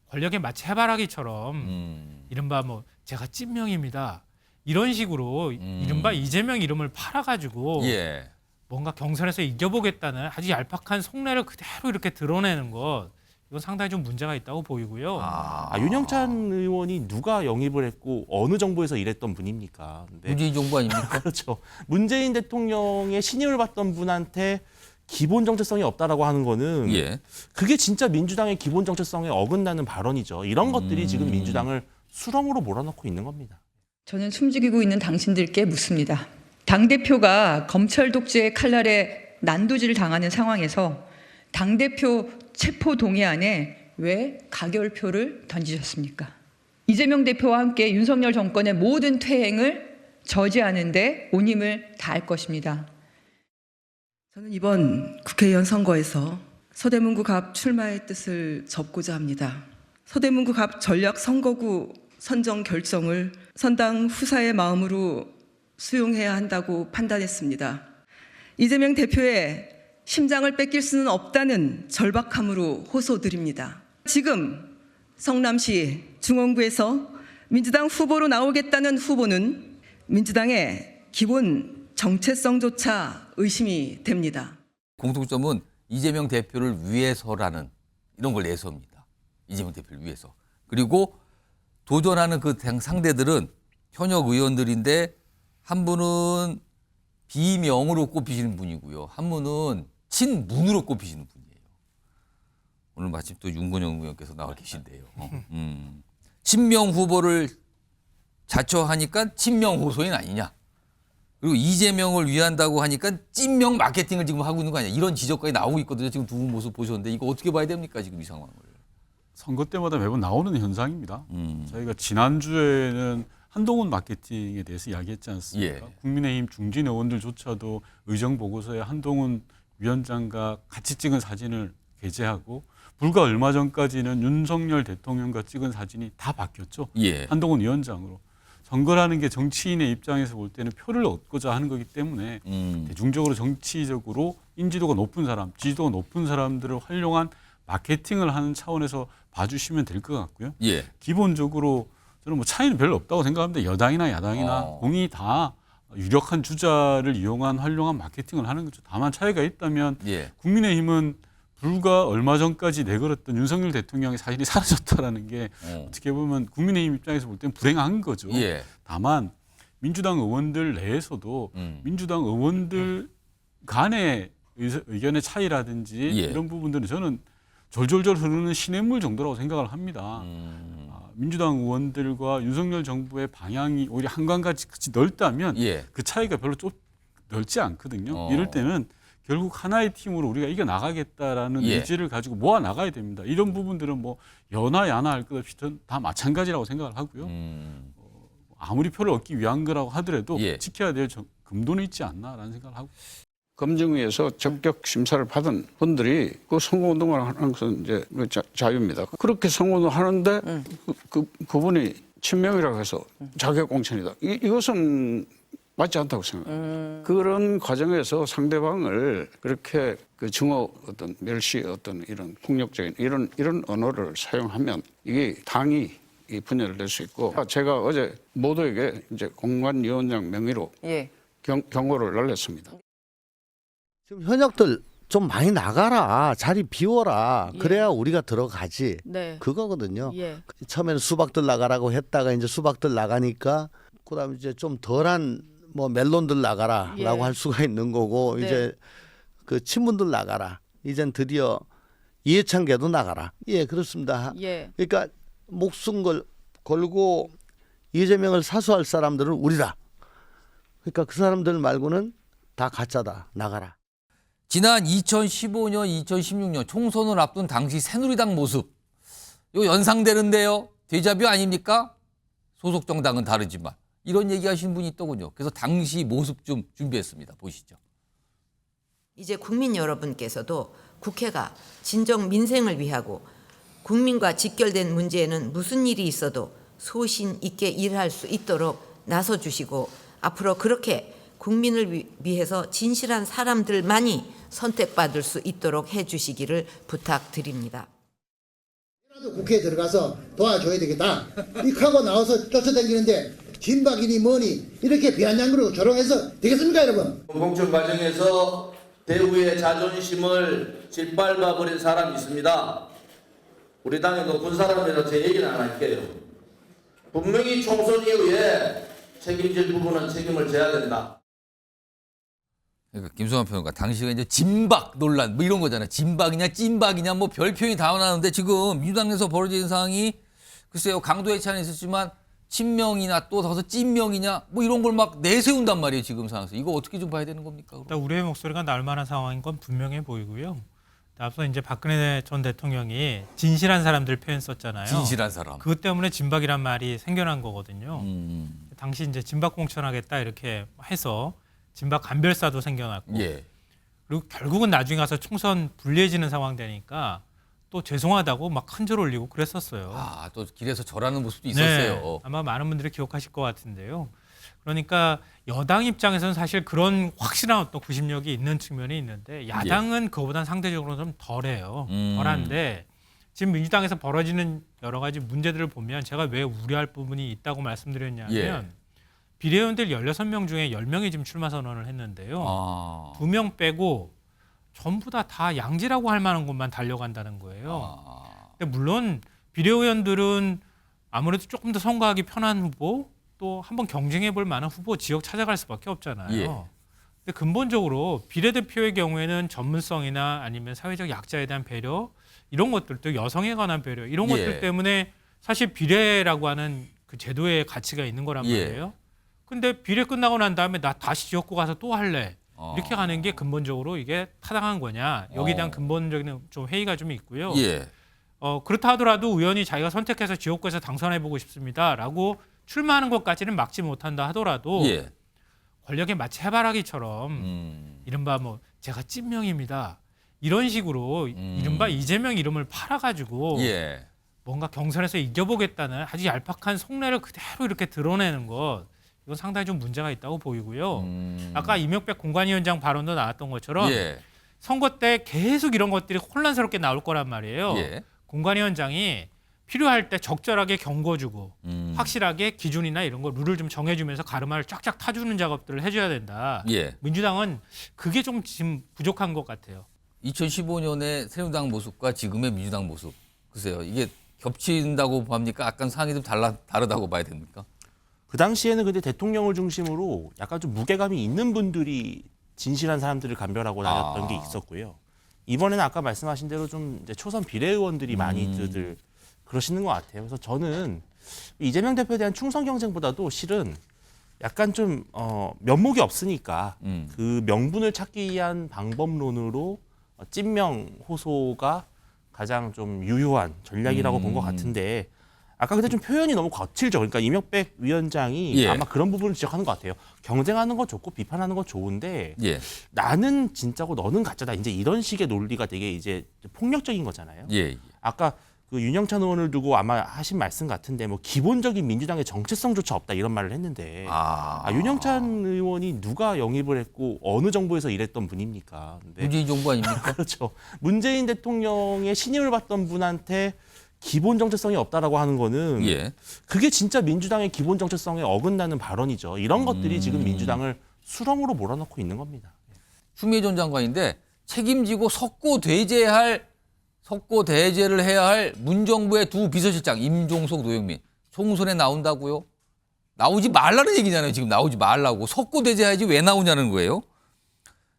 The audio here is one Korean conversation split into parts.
권력의 마치 해바라기처럼 이른바 뭐 제가 찐명입니다. 이런 식으로 이른바 이재명 이름을 팔아가지고 예. 뭔가 경선에서 이겨보겠다는 아주 얄팍한 속내를 그대로 이렇게 드러내는 것, 이건 상당히 좀 문제가 있다고 보이고요. 윤영찬 의원이 누가 영입을 했고 어느 정부에서 일했던 분입니까? 근데 문재인 정부 아닙니까? 그렇죠. 문재인 대통령의 신임을 받던 분한테 기본 정체성이 없다라고 하는 거는 예. 그게 진짜 민주당의 기본 정체성에 어긋나는 발언이죠. 이런 것들이 지금 민주당을 수렁으로 몰아넣고 있는 겁니다. 저는 숨죽이고 있는 당신들께 묻습니다. 당대표가 검찰 독재의 칼날에 난도질을 당하는 상황에서 당대표 체포 동의안에 왜 가결표를 던지셨습니까? 이재명 대표와 함께 윤석열 정권의 모든 퇴행을 저지하는 데 온 힘을 다할 것입니다. 저는 이번 국회의원 선거에서 서대문구 갑 출마의 뜻을 접고자 합니다. 서대문구 갑 전략 선거구 선정 결정을 선당 후사의 마음으로 수용해야 한다고 판단했습니다. 이재명 대표의 심장을 뺏길 수는 없다는 절박함으로 호소드립니다. 지금 성남시 중원구에서 민주당 후보로 나오겠다는 후보는 민주당의 기본 정체성조차 의심이 됩니다. 공통점은 이재명 대표를 위해서라는 이런 걸 내세웁니다. 이재명 대표를 위해서. 그리고 도전하는 그 당 상대들은 현역 의원들인데 한 분은 비명으로 꼽히시는 분이고요. 한 분은 친문으로 꼽히시는 분이에요. 오늘 마침 또 윤건영 의원께서 나와 계신데요. 친명 후보를 자처하니까 친명 호소인 아니냐. 그리고 이재명을 위한다고 하니까 찐명 마케팅을 지금 하고 있는 거 아니냐. 이런 지적까지 나오고 있거든요. 지금 두 분 모습 보셨는데 이거 어떻게 봐야 됩니까? 지금 이 상황을. 선거 때마다 매번 나오는 현상입니다. 저희가 지난주에는 한동훈 마케팅에 대해서 이야기했지 않습니까? 예. 국민의힘 중진 의원들조차도 의정 보고서에 한동훈 위원장과 같이 찍은 사진을 게재하고 불과 얼마 전까지는 윤석열 대통령과 찍은 사진이 다 바뀌었죠. 예. 한동훈 위원장으로. 선거라는 게 정치인의 입장에서 볼 때는 표를 얻고자 하는 거기 때문에 대중적으로 정치적으로 인지도가 높은 사람, 지지도가 높은 사람들을 활용한 마케팅을 하는 차원에서 봐주시면 될 것 같고요. 예. 기본적으로 저는 뭐 차이는 별로 없다고 생각합니다. 여당이나 야당이나 공이 다 유력한 주자를 이용한 활용한 마케팅을 하는 거죠. 다만 차이가 있다면 예. 국민의힘은 불과 얼마 전까지 내걸었던 윤석열 대통령의 사실이 사라졌다라는 게 어떻게 보면 국민의힘 입장에서 볼 때는 불행한 거죠. 예. 다만 민주당 의원들 내에서도 민주당 의원들 간의 의견의 차이라든지 예. 이런 부분들은 저는 졸졸졸 흐르는 시냇물 정도라고 생각을 합니다. 민주당 의원들과 윤석열 정부의 방향이 오히려 한강같이 넓다면 예. 그 차이가 별로 넓지 않거든요. 이럴 때는 결국 하나의 팀으로 우리가 이겨나가겠다라는 예. 의지를 가지고 모아나가야 됩니다. 이런 부분들은 뭐 여나 야나 할 것 없이 다 마찬가지라고 생각을 하고요. 아무리 표를 얻기 위한 거라고 하더라도 예. 지켜야 될 금도는 있지 않나라는 생각을 하고 검증위에서 적격 심사를 받은 분들이 그 선거운동을 하는 것은 이제 자유입니다. 그렇게 선거운동을 하는데 그분이 친명이라고 해서 자격공천이다. 이것은 맞지 않다고 생각합니다. 그런 과정에서 상대방을 그렇게 그 증오 어떤 멸시 어떤 이런 폭력적인 이런 언어를 사용하면 이게 당이 이 분열을 낼 수 있고 제가 어제 모두에게 이제 공관위원장 명의로 예. 경고를 날렸습니다. 지금 현역들 좀 많이 나가라. 자리 비워라. 예. 그래야 우리가 들어가지. 네. 그거거든요. 예. 처음에는 수박들 나가라고 했다가 이제 수박들 나가니까 그다음에 이제 좀 덜한 뭐 멜론들 나가라라고 예. 할 수가 있는 거고 네. 이제 그 친문들 나가라. 이젠 드디어 이해찬계도 나가라. 예, 그렇습니다. 예. 그러니까 목숨 걸고 이재명을 사수할 사람들은 우리다. 그러니까 그 사람들 말고는 다 가짜다. 나가라. 지난 2015년, 2016년 총선을 앞둔 당시 새누리당 모습. 이거 연상되는데요. 데자뷰 아닙니까? 소속 정당은 다르지만. 이런 얘기하시는 분이 있더군요. 그래서 당시 모습 좀 준비했습니다. 보시죠. 이제 국민 여러분께서도 국회가 진정 민생을 위하고 국민과 직결된 문제에는 무슨 일이 있어도 소신 있게 일할 수 있도록 나서주시고 앞으로 그렇게 국민을 위해서 진실한 사람들만이 선택받을 수 있도록 해주시기를 부탁드립니다. 국회에 들어가서 도와줘야 되겠다. 이렇게 하고 나와서 쫓아다니는데 진박이니 뭐니 이렇게 비아냥으로 조롱해서 되겠습니까, 여러분? 공천 과정에서 대우의 자존심을 짓밟아 버린 사람이 있습니다. 우리 당의 높은 사람이라 제 얘기는 안 할게요. 분명히 총선 이후에 책임질 부분은 책임을 져야 된다. 그러니까 김성환 평론가 당시가 이제 진박 논란 뭐 이런 거잖아요. 진박이냐 찐박이냐 뭐 별표현이 다 나오는데 지금 민주당 내에서 벌어진 상황이 글쎄요 강도의 차이는 있었지만 친명이나 또 더서 찐명이냐 뭐 이런 걸 막 내세운단 말이에요 지금 상황에서. 이거 어떻게 좀 봐야 되는 겁니까? 그럼? 일단 우리의 목소리가 나올 만한 상황인 건 분명해 보이고요. 앞서 이제 박근혜 전 대통령이 진실한 사람들 표현 썼잖아요. 진실한 사람. 그것 때문에 진박이란 말이 생겨난 거거든요. 당시 이제 진박 공천하겠다 이렇게 해서 진박 간별사도 생겨났고 예. 그리고 결국은 나중에 가서 총선 불리해지는 상황 되니까 또 죄송하다고 막 큰 절 올리고 그랬었어요. 아, 또 길에서 절하는 모습도 있었어요. 네, 아마 많은 분들이 기억하실 것 같은데요. 그러니까 여당 입장에서는 사실 그런 확실한 어떤 구심력이 있는 측면이 있는데 야당은 그거보다는 상대적으로 좀 덜해요. 덜한데 지금 민주당에서 벌어지는 여러 가지 문제들을 보면 제가 왜 우려할 부분이 있다고 말씀드렸냐면 예. 비례의원들 16명 중에 10명이 지금 출마 선언을 했는데요. 아. 2명 빼고 전부 다 양지라고 할 만한 곳만 달려간다는 거예요. 근데 물론 비례의원들은 아무래도 조금 더 선거하기 편한 후보 또 한번 경쟁해 볼 만한 후보 지역 찾아갈 수밖에 없잖아요. 예. 근데 근본적으로 비례대표의 경우에는 전문성이나 아니면 사회적 약자에 대한 배려 이런 것들도 여성에 관한 배려 이런 예. 것들 때문에 사실 비례라고 하는 그 제도의 가치가 있는 거란 예. 말이에요. 근데 비례 끝나고 난 다음에 나 다시 지역구 가서 또 할래. 이렇게 가는 게 근본적으로 이게 타당한 거냐. 여기에 대한 근본적인 좀 회의가 좀 있고요. 예. 그렇다 하더라도 의원이 자기가 선택해서 지역구에서 당선해보고 싶습니다라고 출마하는 것까지는 막지 못한다 하더라도 예. 권력의 마치 해바라기처럼 이른바 뭐 제가 찐명입니다. 이런 식으로 이른바 이재명 이름을 팔아가지고 예. 뭔가 경선에서 이겨보겠다는 아주 얄팍한 속내를 그대로 이렇게 드러내는 것 이건 상당히 좀 문제가 있다고 보이고요. 아까 이명백 공관위원장 발언도 나왔던 것처럼 예. 선거 때 계속 이런 것들이 혼란스럽게 나올 거란 말이에요. 예. 공관위원장이 필요할 때 적절하게 경고주고 확실하게 기준이나 이런 거 룰을 좀 정해주면서 가르마를 쫙쫙 타주는 작업들을 해줘야 된다. 예. 민주당은 그게 좀 지금 부족한 것 같아요. 2015년의 새누리당 모습과 지금의 민주당 모습. 글쎄요. 이게 겹친다고 봅니까? 약간 상황이 좀 다르다고 봐야 됩니까? 그 당시에는 근데 대통령을 중심으로 약간 좀 무게감이 있는 분들이 진실한 사람들을 감별하고 다녔던 게 있었고요. 이번에는 아까 말씀하신 대로 좀 이제 초선 비례의원들이 많이들 그러시는 것 같아요. 그래서 저는 이재명 대표에 대한 충성 경쟁보다도 실은 약간 좀 면목이 없으니까 그 명분을 찾기 위한 방법론으로 찐명 호소가 가장 좀 유효한 전략이라고 본 것 같은데 아까 근데 좀 표현이 너무 거칠죠. 그러니까 이명백 위원장이 예. 아마 그런 부분을 지적하는 것 같아요. 경쟁하는 거 좋고 비판하는 거 좋은데 예. 나는 진짜고 너는 가짜다. 이제 이런 식의 논리가 되게 이제 폭력적인 거잖아요. 예. 아까 그 윤영찬 의원을 두고 아마 하신 말씀 같은데 뭐 기본적인 민주당의 정체성조차 없다 이런 말을 했는데 윤영찬 의원이 누가 영입을 했고 어느 정부에서 일했던 분입니까? 근데 문재인 정부 아닙니까? 그렇죠. 문재인 대통령의 신임을 받던 분한테 기본 정체성이 없다라고 하는 거는 예. 그게 진짜 민주당의 기본 정체성에 어긋나는 발언이죠. 이런 것들이 지금 민주당을 수렁으로 몰아넣고 있는 겁니다. 추미애 전 장관인데 책임지고 석고 대제를 해야 할 문정부의 두 비서실장 임종석, 노영민 총선에 나온다고요? 나오지 말라는 얘기잖아요. 지금 나오지 말라고. 석고 대제해야지 왜 나오냐는 거예요.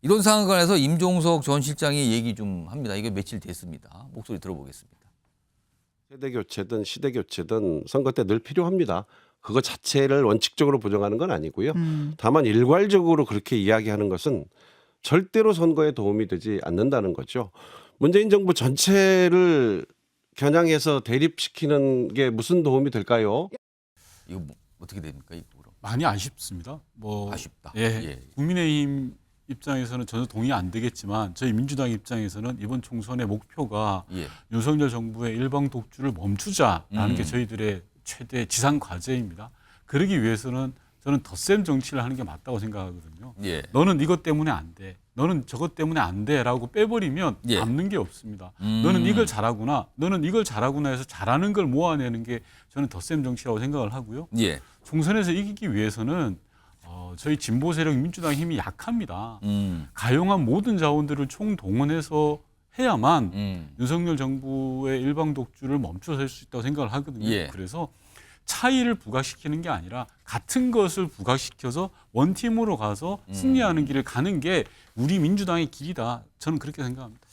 이런 상황에 관해서 임종석 전 실장이 얘기 좀 합니다. 이게 며칠 됐습니다. 목소리 들어보겠습니다. 세대 교체든 시대 교체든 선거 때 늘 필요합니다. 그거 자체를 원칙적으로 부정하는 건 아니고요. 다만 일괄적으로 그렇게 이야기하는 것은 절대로 선거에 도움이 되지 않는다는 거죠. 문재인 정부 전체를 겨냥해서 대립시키는 게 무슨 도움이 될까요? 이거 뭐 어떻게 됩니까? 이거 많이 아쉽습니다. 아쉽다. 예. 국민의힘 입장에서는 전혀 동의 안 되겠지만 저희 민주당 입장에서는 이번 총선의 목표가 윤석열 정부의 일방 독주를 멈추자라는 게 저희들의 최대 지상 과제입니다. 그러기 위해서는 저는 덧셈 정치를 하는 게 맞다고 생각하거든요. 너는 이것 때문에 안 돼. 너는 저것 때문에 안 돼라고 빼버리면 예. 남는 게 없습니다. 너는 이걸 잘하구나. 너는 이걸 잘하구나 해서 잘하는 걸 모아내는 게 저는 덧셈 정치라고 생각을 하고요. 예. 총선에서 이기기 위해서는 저희 진보 세력 민주당 힘이 약합니다. 가용한 모든 자원들을 총동원해서 해야만 윤석열 정부의 일방 독주를 멈춰설 수 있다고 생각을 하거든요. 예. 그래서 차이를 부각시키는 게 아니라 같은 것을 부각시켜서 원팀으로 가서 승리하는 길을 가는 게 우리 민주당의 길이다. 저는 그렇게 생각합니다.